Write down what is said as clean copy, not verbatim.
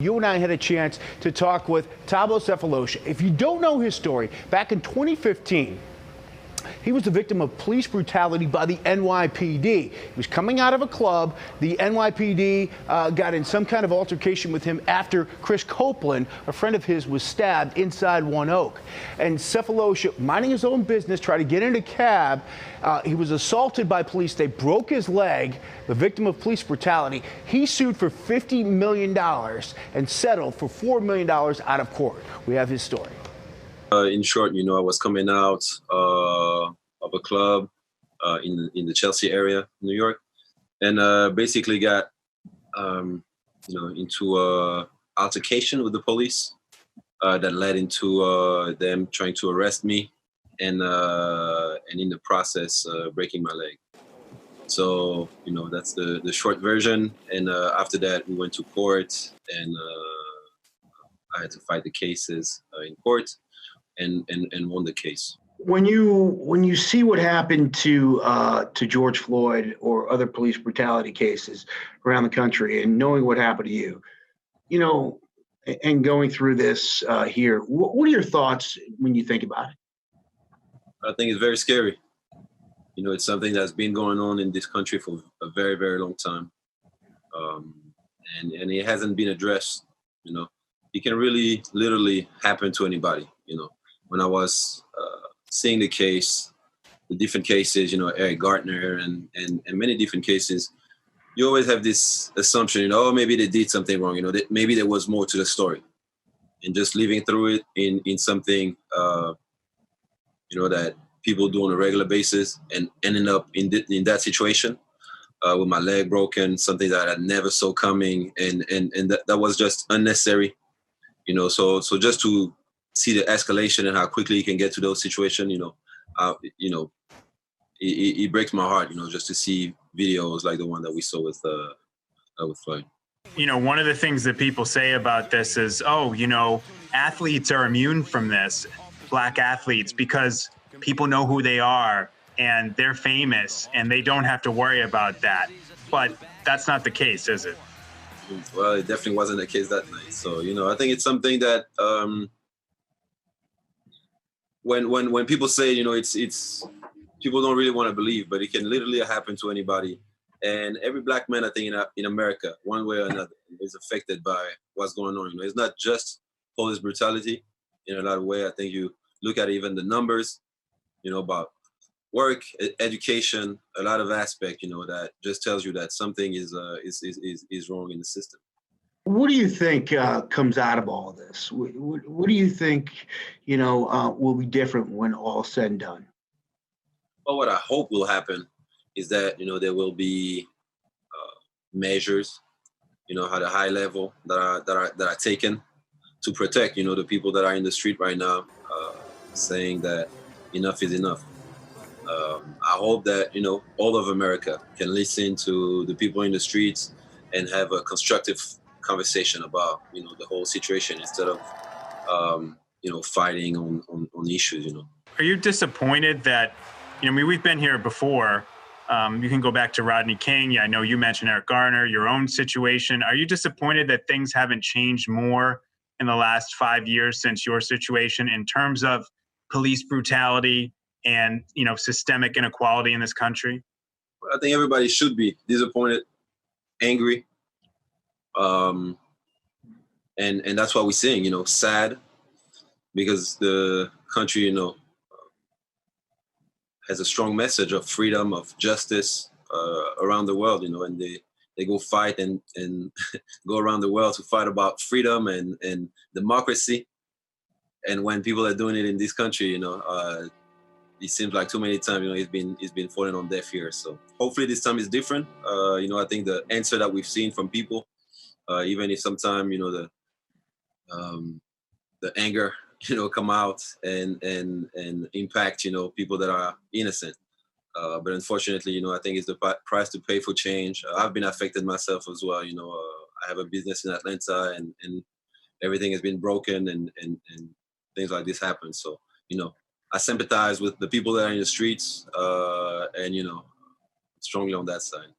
You and I had a chance to talk with Thabo Sefolosha. If you don't know his story, back in 2015, he was the victim of police brutality by the NYPD. He was coming out of a club. The NYPD got in some kind of altercation with him after Chris Copeland, a friend of his, was stabbed inside One Oak. And Sefolosha, minding his own business, tried to get in a cab. He was assaulted by police. They broke his leg, the victim of police brutality. He sued for $50 million and settled for $4 million out of court. We have his story. In short, I was coming out of a club in the Chelsea area, New York, and basically got into a altercation with the police that led into them trying to arrest me, and in the process breaking my leg. So that's the short version. And after that, we went to court, and I had to fight the cases in court. And won the case. When you see what happened to George Floyd or other police brutality cases around the country, and knowing what happened to you, and going through this here, what are your thoughts when you think about it? I think it's very scary. It's something that's been going on in this country for a very, very long time, and it hasn't been addressed. It can really, literally happen to anybody. When I was seeing the different cases, Eric Gartner and many different cases, you always have this assumption, maybe they did something wrong, that maybe there was more to the story. And just living through it in something, that people do on a regular basis, and ending up in that situation with my leg broken, something that I never saw coming, and that was just unnecessary, so just to see the escalation and how quickly you can get to those situations, it breaks my heart, just to see videos like the one that we saw with Floyd. One of the things that people say about this is, athletes are immune from this, Black athletes, because people know who they are and they're famous and they don't have to worry about that. But that's not the case, is it? Well, it definitely wasn't the case that night. So, I think it's something that when people say, it's people don't really want to believe, but it can literally happen to anybody. And every Black man, I think, in America, one way or another, is affected by what's going on. It's not just police brutality. In a lot of ways, I think you look at even the numbers, about work, education, a lot of aspect, that just tells you that something is wrong in the system. What do you think comes out of all this? What do you think, will be different when all's said and done? Well, what I hope will happen is that, there will be measures, at a high level that are taken to protect, the people that are in the street right now, saying that enough is enough. I hope that, all of America can listen to the people in the streets and have a constructive conversation about, the whole situation instead of, fighting on issues, Are you disappointed that, we've been here before. You can go back to Rodney King. Yeah, I know you mentioned Eric Garner, your own situation. Are you disappointed that things haven't changed more in the last 5 years since your situation in terms of police brutality and, systemic inequality in this country? I think everybody should be disappointed, angry. And that's why we're saying, sad, because the country, has a strong message of freedom, of justice around the world, and they go fight and go around the world to fight about freedom and democracy. And when people are doing it in this country, it seems like too many times, it's been falling on deaf ears. So hopefully this time is different. I think the answer that we've seen from people, even if sometimes, the anger, come out and impact, people that are innocent. But unfortunately, I think it's the price to pay for change. I've been affected myself as well. I have a business in Atlanta and everything has been broken and things like this happen. So, I sympathize with the people that are in the streets and, strongly on that side.